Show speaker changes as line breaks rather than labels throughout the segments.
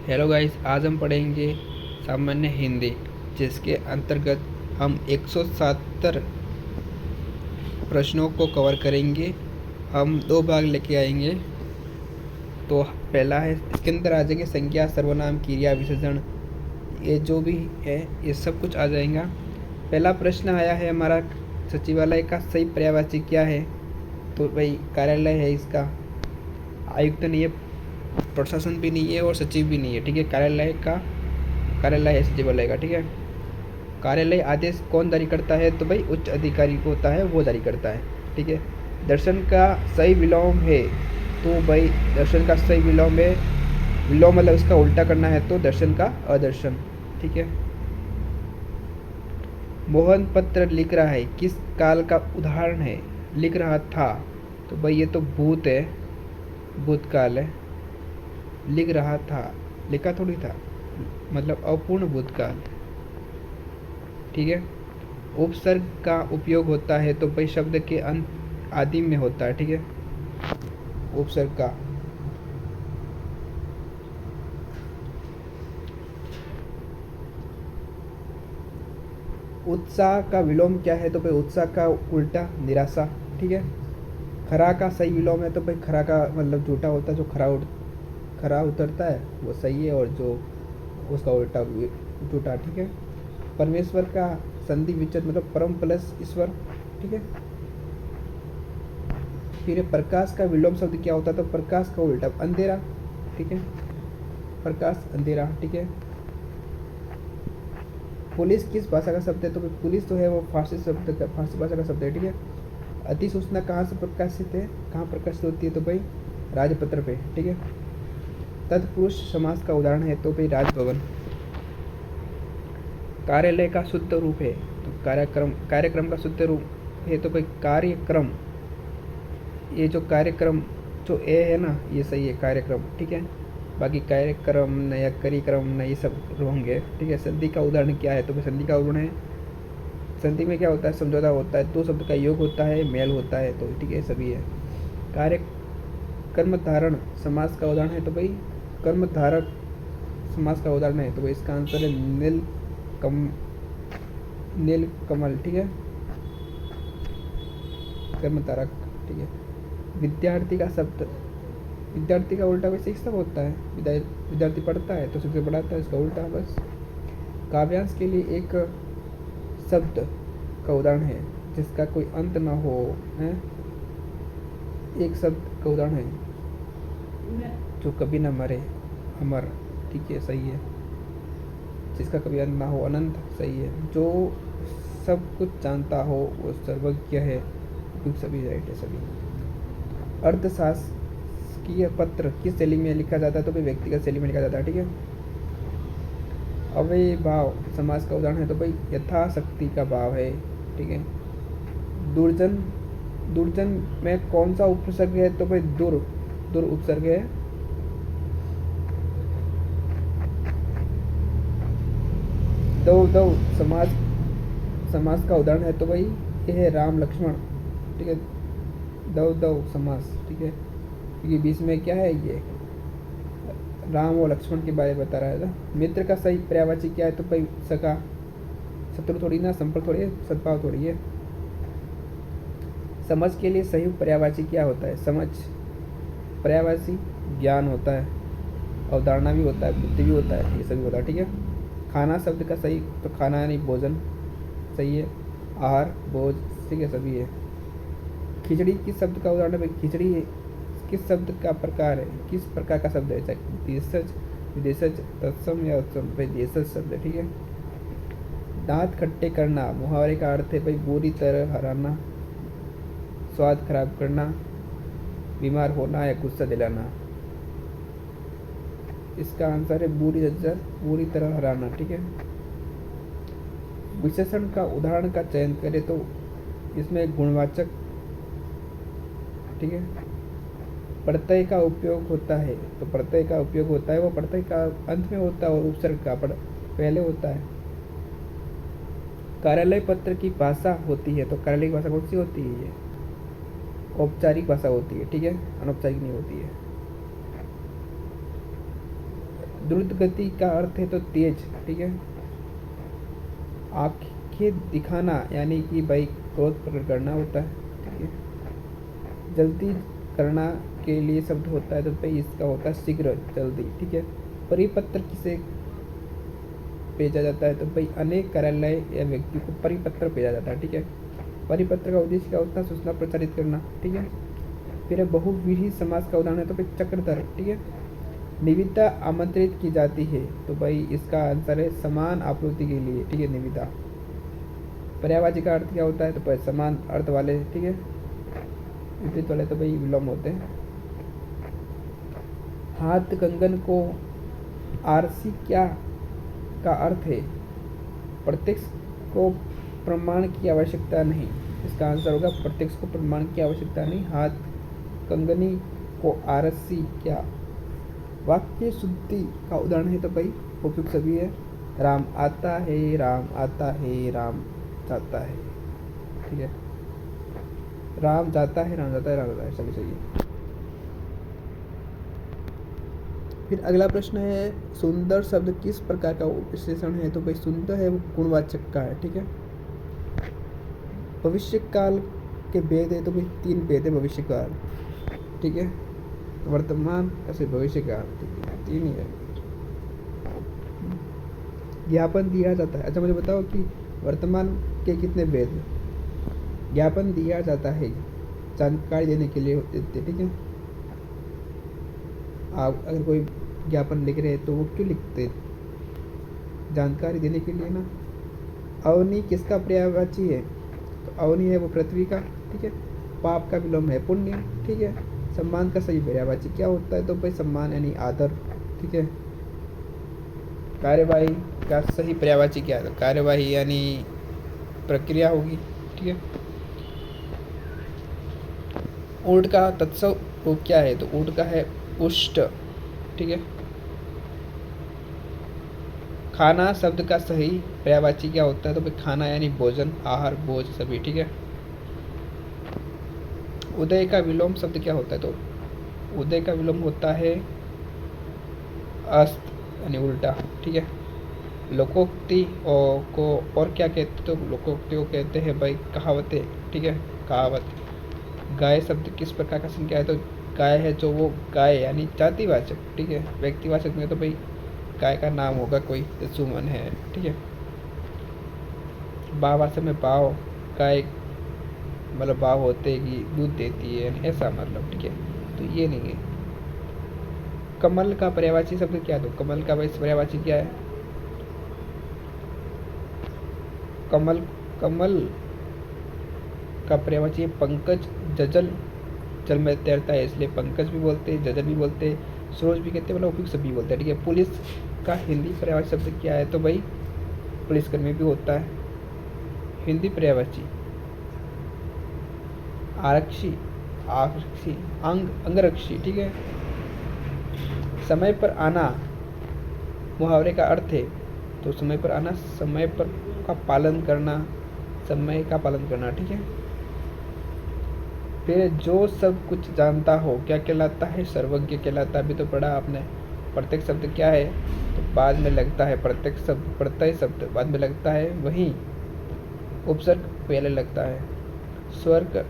Hello guys, आज हम पढ़ेंगे सामान्य हिंदी, जिसके अंतर्गत हम 170 प्रश्नों को कवर करेंगे। हम दो भाग लेके आएंगे। तो पहला है, इसके अंदर आ जाएंगे संज्ञा, सर्वनाम, क्रिया, विशेषण, ये जो भी है ये सब कुछ आ जाएगा। पहला प्रश्न आया है हमारा, सचिवालय का सही पर्यायवाची क्या है? तो भाई कार्यालय है इसका। आयुक्त नहीं है, प्रशासन भी नहीं है और सचिव भी नहीं है, ठीक है। कार्यालय है सचिवालय का, ठीक है। कार्यालय आदेश कौन जारी करता है? तो भाई उच्च अधिकारी को होता है, वो जारी करता है, ठीक है। दर्शन का सही विलोम है, तो भाई दर्शन का सही विलोम है, विलोम मतलब इसका उल्टा करना है, तो दर्शन का अदर्शन, ठीक है। मोहन पत्र लिख रहा है, किस काल का उदाहरण है? लिख रहा था, तो भाई ये तो भूत है, भूतकाल है। लिख रहा था, लिखा थोड़ी था, मतलब अपूर्ण भूतकाल, ठीक है। उपसर्ग का उपयोग होता है, तो भाई शब्द के अंत आदि में होता है, ठीक है। उपसर्ग का उत्साह का विलोम क्या है? तो भाई उत्साह का उल्टा निराशा, ठीक है। खरा का सही विलोम है, तो भाई खरा का मतलब झूठा होता है, जो खरा उतरता है वो सही है, और जो उसका उल्टा झूठा, ठीक है। परमेश्वर का संधि विच्छेद मतलब परम प्लस ईश्वर, ठीक है। फिर प्रकाश का विलोम शब्द क्या होता है? तो प्रकाश का उल्टा अंधेरा, ठीक है। प्रकाश अंधेरा, ठीक है। पुलिस किस भाषा का शब्द है? तो पुलिस तो है वो फारसी भाषा का शब्द है, ठीक है। अधिसूचना कहाँ से प्रकाशित है, कहाँ प्रकाशित होती है? तो भाई राजपत्र पे, ठीक है। तत्पुरुष समास का उदाहरण है, तो भाई राजभवन। कार्यालय का शुद्ध रूप है, तो कार्यक्रम का शुद्ध रूप है, तो भाई कार्यक्रम। ये जो कार्यक्रम, जो ए है ना, ये सही है, कार्यक्रम, ठीक है। बाकी कार्यक्रम न या कार्यक्रम न, ये सब रॉन्ग है, ठीक है। संधि का उदाहरण क्या है? तो भाई संधि का उदाहरण है, संधि में क्या होता है? समझौता होता है, दो शब्द का योग होता है, मेल होता है, तो ठीक है, सभी है। कार्य कर्मधारण समास का उदाहरण है, तो भाई कर्मधारक समास का उदाहरण है, तो भाई इसका आंसर है नील कमल, ठीक है। कर्मधारक, ठीक है। विद्यार्थी का शब्द, विद्यार्थी का उल्टा वैसे शिक्षक होता है, विद्यार्थी पढ़ता है तो शिक्षक पढ़ाता है, इसका उल्टा बस। काव्यांश के लिए एक शब्द का उदाहरण है जिसका कोई अंत ना हो, है। एक शब्द का उदाहरण है जो कभी ना मरे, अमर, ठीक है, सही है। जिसका कभी अंत ना हो, अनंत, सही है। जो सब कुछ जानता हो वो सर्वज्ञ है, सभी राइट है, सभी। अर्थशास्त्रीय पत्र किस शैली में लिखा जाता है? तो भाई व्यक्तिगत शैली में लिखा जाता है, ठीक है। अव्ययभाव समास का उदाहरण है, तो भाई यथाशक्ति का भाव है, ठीक है। दुर्जन, दुर्जन में कौन सा उपसर्ग है? तो भाई दुर उपसर्ग है। दो समास का उदाहरण है, तो भाई ये है राम लक्ष्मण, ठीक है। दो समास, ठीक है, क्योंकि बीच में क्या है, ये राम और लक्ष्मण के बारे में बता रहा था। मित्र का सही पर्यायवाची क्या है? तो भाई सका, शत्रु थोड़ी ना, संपर्क थोड़ी है, सद्भाव थोड़ी है। समझ के लिए सही पर्यायवाची क्या होता है? समझ पर्यायवाची ज्ञान होता है, अवधारणा भी होता है, बुद्धि भी होता है, ये सभी होता है, ठीक है। खाना शब्द का सही, तो खाना यानी भोजन, सही है। आहार, भोज, ठीक है, सभी है। खिचड़ी किस शब्द का उदाहरण है? खिचड़ी किस शब्द का प्रकार है, किस प्रकार का शब्द है? चाहे देशज, विदेशज, तत्सम या उत्सम, भाई देशज शब्द है, ठीक है। दांत खट्टे करना मुहावरे का अर्थ है भाई बुरी तरह हराना, स्वाद खराब करना, बीमार होना या गुस्सा दिलाना। इसका आंसर है बुरी तरह हराना, ठीक है। विशेषण का उदाहरण का चयन करें, तो इसमें गुणवाचक, ठीक है। प्रत्यय का उपयोग होता है, तो प्रत्यय का उपयोग होता है, वो प्रत्यय का अंत में होता है और उपसर्ग का पहले होता है। कार्यालय पत्र की भाषा होती है, तो कार्यालय की भाषा कौन सी होती है? ये औपचारिक भाषा होती है, ठीक है, अनौपचारिक नहीं होती है। द्रुत गति का अर्थ है तो तेज, ठीक है। आंखें दिखाना यानी कि भाई क्रोध प्रकट करना होता है, ठीक है। जल्दी करना के लिए शब्द होता है तो भाई इसका होता है शीघ्र, जल्दी, ठीक है। परिपत्र किसे भेजा जाता है तो भाई अनेक कार्यालय या व्यक्ति को परिपत्र भेजा जाता है, ठीक है। परिपत्र का उद्देश्य क्या होता है? सूचना प्रचारित करना, ठीक है। फिर बहुव्रीहि समास का उदाहरण है तो भाई चक्रधर, ठीक है। निविदा आमंत्रित की जाती है तो भाई इसका आंसर है समान आपूर्ति के लिए, ठीक है, निविदा। पर्यायवाची का अर्थ क्या होता है तो भाई समान अर्थ वाले, ठीक है। विपरीत वाले तो भाई विलोम होते हैं। हाथ कंगन को आरसी क्या का अर्थ है? प्रत्यक्ष को प्रमाण की आवश्यकता नहीं। इसका आंसर होगा प्रत्यक्ष को प्रमाण की आवश्यकता नहीं। हाथ कंगनी को आरसी क्या। वाक्य शुद्धि का उदाहरण है तो भाई उपयुक्त सभी है। राम आता है, राम आता है, राम जाता है, ठीक है। राम जाता है, राम जाता है, राम जाता है, सभी सही है। फिर अगला प्रश्न है सुंदर शब्द किस प्रकार का विशेषण है तो भाई सुंदर है वो गुणवाचक का है, ठीक है। भविष्य काल के भेद है तो भाई 3 भेद है भविष्य काल, ठीक है। वर्तमान ऐसे भविष्य काल, ठीक है, 3 ही है। ज्ञापन दिया जाता है। अच्छा मुझे बताओ कि वर्तमान के कितने भेद हैं? ज्ञापन दिया जाता है जानकारी देने के लिए देते, ठीक है। आप अगर कोई ज्ञापन लिख रहे हैं तो वो क्यों लिखते? जानकारी देने के लिए ना। अवनी किसका पर्यायवाची है तो अवनी है वो पृथ्वी का, ठीक है। पाप का विलोम है पुण्य, ठीक है। सम्मान का सही पर्यायवाची क्या होता है तो भाई सम्मान यानी आदर, ठीक है। कार्यवाही का सही पर्यायवाची क्या है? कार्यवाही यानी प्रक्रिया होगी, ठीक है। ऊंट का तत्सव रूप क्या है तो ऊंट का है उष्ट, ठीक है। खाना शब्द का सही पर्यायवाची क्या होता है तो भाई खाना यानी भोजन, आहार, भोज सभी, ठीक है। उदय का विलोम शब्द क्या होता है तो उदय का विलोम होता है अस्त यानी उल्टा, ठीक है। लोकोक्ति को और क्या कहते तो लोकोक्ति को कहते हैं भाई कहावतें, ठीक है, कहावत। गाय शब्द किस प्रकार का संज्ञा है तो गाय है जो वो गाय यानी जातिवाचक, ठीक है। व्यक्तिवाचक में तो भाई गाय का नाम होगा कोई, सुमन है, ठीक है। भावार्थ में भाव, गाय मतलब भाव होते कि दूध देती है ऐसा मतलब, ठीक है। तो ये नहीं है। कमल का पर्यायवाची शब्द क्या है तो कमल का भाई पर्यायवाची क्या है? कमल कमल का पर्यायवाची है पंकज, जजल, जल में तैरता है इसलिए पंकज भी बोलते हैं, जजल भी बोलते हैं, सरोज भी कहते हैं, मतलब उपयुक्त सभी बोलते हैं, ठीक है। पुलिस का हिंदी पर्यायवाची शब्द क्या है तो भाई पुलिसकर्मी भी होता है। हिंदी पर्यायवाची आरक्षी, आरक्षी, अंगरक्षी, ठीक है। समय पर आना मुहावरे का अर्थ है तो समय पर आना समय पर का पालन करना, समय का पालन करना, ठीक है। फिर जो सब कुछ जानता हो क्या कहलाता है? सर्वज्ञ कहलाता है। अभी तो पढ़ा आपने। प्रत्येक शब्द क्या है तो बाद में लगता है, प्रत्येक शब्द प्रत्यय शब्द बाद में लगता है, वहीं उपसर्ग पहले लगता है। स्वर्ग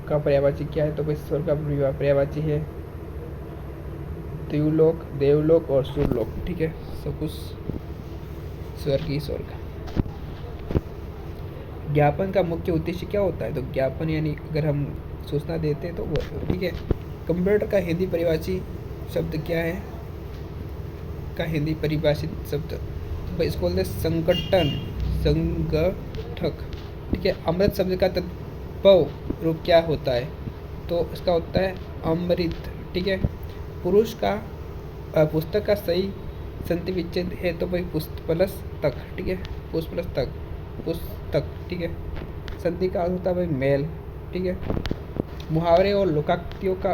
का पर्यायवाची क्या है तो भाई स्वर्ग का पर्यायवाची है देवलोक, देवलोक और सुरलोक, ठीक है। सब कुछ स्वर्ग ही स्वर्ग। ज्ञापन का मुख्य उद्देश्य क्या होता है तो ज्ञापन यानी अगर हम सूचना देते हैं तो वो, ठीक है। कंप्यूटर का हिंदी परिभाषी शब्द क्या है? का हिंदी परिभाषित शब्द तो भाई इसको बोलते हैं संगठन, संगठक, ठीक है। अमृत शब्द का तद्भव रूप क्या होता है तो इसका होता है अमृत, ठीक है। पुरुष का पुस्तक का सही संधि विच्छेद है तो भाई पुस्त प्लस तक, ठीक है। पुष्प प्लस तक, पुस्तक, ठीक है। संधि का अर्थ होता है भाई मेल, ठीक है। मुहावरे और लोकोक्तियों का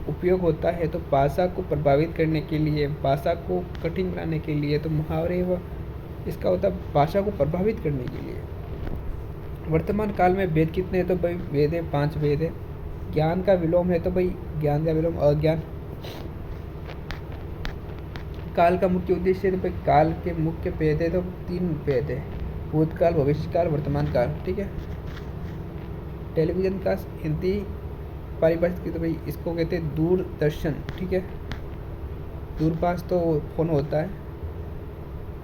उपयोग होता है तो भाषा को प्रभावित करने के लिए, भाषा को कठिन बनाने के लिए, तो मुहावरे व इसका होता है भाषा को प्रभावित करने के लिए। वर्तमान काल में भेद कितने हैं तो भाई भेद है 5 भेद है। ज्ञान का विलोम है तो भाई ज्ञान का विलोम अज्ञान। काल का मुख्य उद्देश्य, तो भाई काल के मुख्य भेद है तो 3 भेद है, भूतकाल, भविष्यकाल, वर्तमान काल। ठीक है। टेलीविज़न का हिंदी परिभाषित की तो भाई इसको कहते हैं दूरदर्शन। ठीक है। दूरपास तो फोन होता है,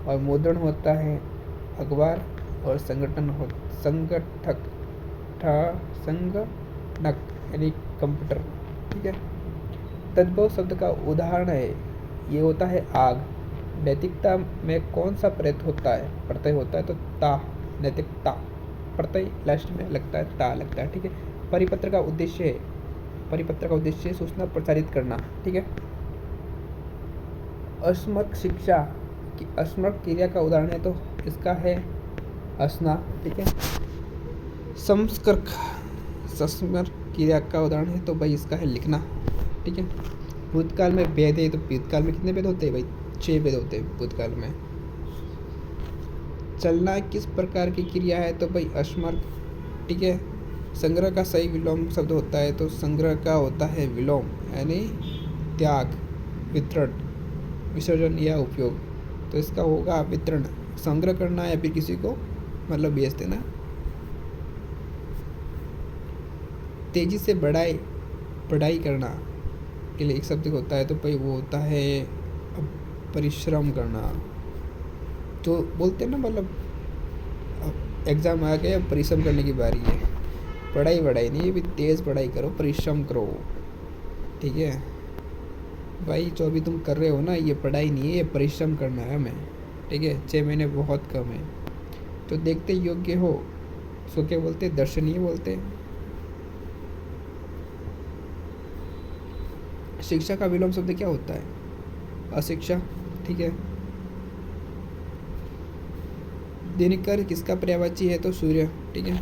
और मुद्रण होता है अखबार, और संगठक संगणक यानी कंप्यूटर। ठीक है। तद्भव शब्द का उदाहरण है, ये होता है आग। नैतिकता में कौन सा प्रत्यय होता है तो ता, नैतिकता। प्रत्यय लास्ट में लगता है, ता लगता है। ठीक है। परिपत्र का उद्देश्य सूचना प्रसारित करना। ठीक है। अस्मक शिक्षा की अस्मक क्रिया का उदाहरण है तो इसका है असना। ठीक है। संस्कृत संस्मर क्रिया का उदाहरण है तो भाई इसका है लिखना। ठीक है। भूतकाल में भेद है तो भूतकाल में कितने भेद होते हैं भाई? 6 भेद होते हैं भूतकाल में। चलना किस प्रकार की क्रिया है तो भाई अस्मर। ठीक है। संग्रह का सही विलोम शब्द होता है तो संग्रह का होता है विलोम, यानी त्याग, वितरण, विसर्जन या उपयोग। तो इसका होगा वितरण, संग्रह करना या फिर किसी को मतलब बेच देना। तेजी से पढ़ाई करना के लिए एक शब्द होता है तो भाई वो होता है परिश्रम करना। तो बोलते हैं ना, मतलब एग्ज़ाम आ गया, परिश्रम करने की बारी है। पढ़ाई नहीं, भी तेज़ पढ़ाई करो, परिश्रम करो। ठीक है भाई, जो अभी तुम कर रहे हो ना, ये पढ़ाई नहीं है, ये परिश्रम करना है हमें। ठीक है। 6 महीने बहुत कम है। तो देखते योग्य हो सो क्या बोलते, दर्शनीय बोलते। शिक्षा का विलोम शब्द क्या होता है? अशिक्षा। ठीक है। दिनकर किसका पर्यायवाची है तो सूर्य। ठीक है।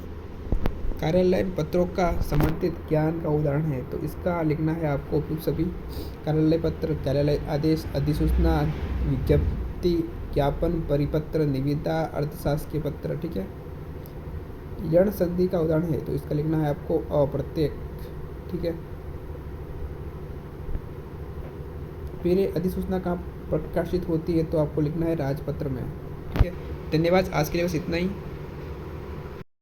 कार्यालय पत्रों का समर्थित ज्ञान का उदाहरण है तो इसका लिखना है आपको सभी। कार्यालय पत्र, कार्यालय आदेश, अधिसूचना, विज्ञप्ति, ज्ञापन, परिपत्र, निविदा, अर्थशास्त्रीय पत्र। ठीक है। यण संधि का उदाहरण है तो इसका लिखना है आपको अप्रत्यय। ठीक है। फिर अधिसूचना कहाँ प्रकाशित होती है तो आपको लिखना है राजपत्र में। ठीक है। धन्यवाद। आज के लिए बस इतना ही।